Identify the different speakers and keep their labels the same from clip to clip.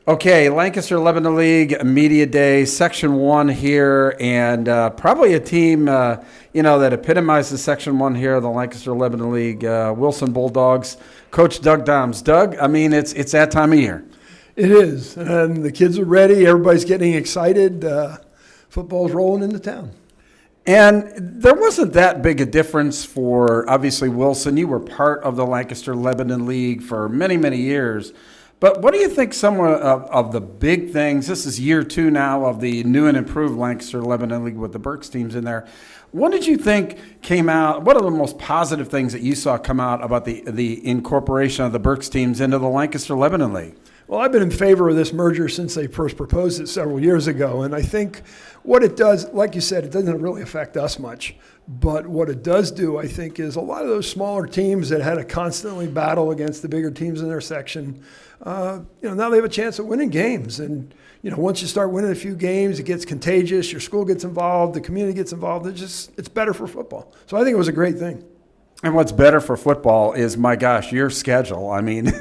Speaker 1: Okay, Lancaster Lebanon League Media Day, Section 1 here, and probably a team, that epitomizes Section 1 here, the Lancaster Lebanon League, Wilson Bulldogs, Coach Doug Dahms. Doug, I mean, it's that time of year.
Speaker 2: It is, and the kids are ready. Everybody's getting excited. Football's rolling into town.
Speaker 1: And there wasn't that big a difference for, obviously, Wilson. You were part of the Lancaster Lebanon League for many, many years. But what do you think some of the big things, this is year 2 now of the new and improved Lancaster Lebanon League with the Berks teams in there. What did you think came out, what are the most positive things that you saw come out about the incorporation of the Berks teams into the Lancaster Lebanon League?
Speaker 2: Well, I've been in favor of this merger since they first proposed it several years ago. And I think what it does, like you said, it doesn't really affect us much. But what it does do, I think, is a lot of those smaller teams that had to constantly battle against the bigger teams in their section, now they have a chance at winning games. And, once you start winning a few games, it gets contagious. Your school gets involved. The community gets involved. It's better for football. So I think it was a great thing.
Speaker 1: And what's better for football is, my gosh, your schedule. I mean,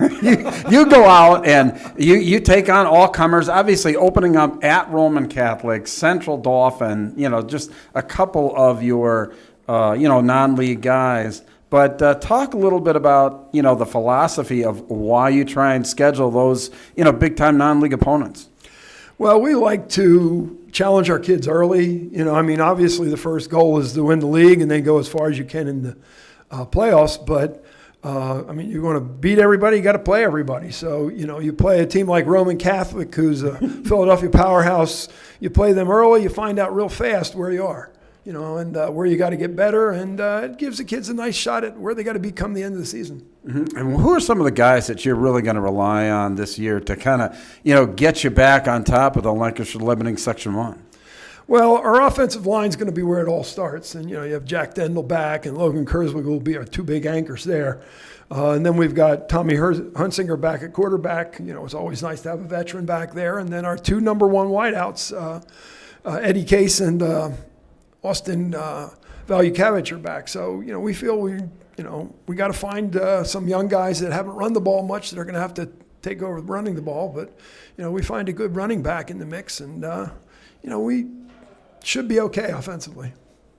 Speaker 1: you go out and you take on all comers, obviously opening up at Roman Catholic, Central Dauphin, just a couple of your, non-league guys. But talk a little bit about, the philosophy of why you try and schedule those, big-time non-league opponents.
Speaker 2: Well, we like to challenge our kids early. Obviously the first goal is to win the league and then go as far as you can in the playoffs, but you want to beat everybody, you got to play everybody. So, you play a team like Roman Catholic, who's a Philadelphia powerhouse, you play them early, you find out real fast where you are, and where you got to get better, and it gives the kids a nice shot at where they got to be come the end of the season.
Speaker 1: Mm-hmm. And who are some of the guys that you're really going to rely on this year to kind of, get you back on top of the Lancaster Lebanon Section 1?
Speaker 2: Well, our offensive line is going to be where it all starts. And, you have Jack Dendel back and Logan Kurzweig will be our 2 big anchors there. And then we've got Tommy Hunsinger back at quarterback. It's always nice to have a veteran back there. And then our 2 number 1 wideouts, Eddie Case and Austin Valucavich are back. So, we feel we got to find some young guys that haven't run the ball much that are going to have to take over running the ball. But, we find a good running back in the mix. And, we should be okay offensively.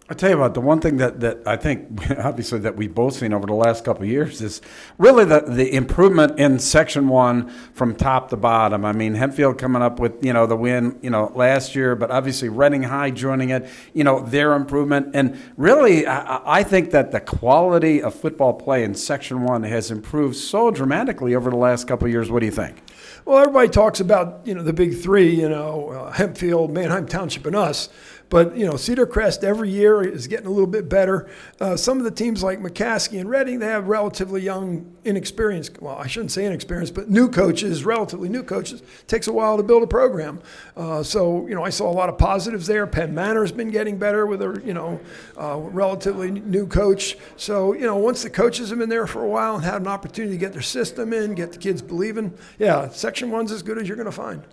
Speaker 1: I tell you what, the one thing that I think, obviously, that we've both seen over the last couple of years is really the improvement in Section 1 from top to bottom. I mean, Hempfield coming up with, the win, last year, but obviously Reading High joining it, their improvement. And really, I think that the quality of football play in Section 1 has improved so dramatically over the last couple of years. What do you think?
Speaker 2: Well, everybody talks about, the big 3, Hempfield, Manheim Township, and us. But, Cedar Crest every year is getting a little bit better. Some of the teams like McCaskey and Reading, they have relatively young, inexperienced, well, I shouldn't say inexperienced, but new coaches, relatively new coaches. It takes a while to build a program. So, I saw a lot of positives there. Penn Manor's been getting better with a, relatively new coach. So, once the coaches have been there for a while and had an opportunity to get their system in, get the kids believing, yeah, Section 1's as good as you're going to find.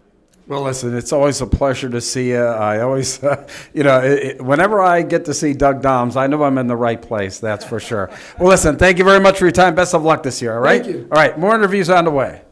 Speaker 1: Well, listen, it's always a pleasure to see you. I always, whenever I get to see Doug Dahms, I know I'm in the right place, that's for sure. Well, listen, thank you very much for your time. Best of luck this year, all right?
Speaker 2: Thank you.
Speaker 1: All right, more interviews on the way.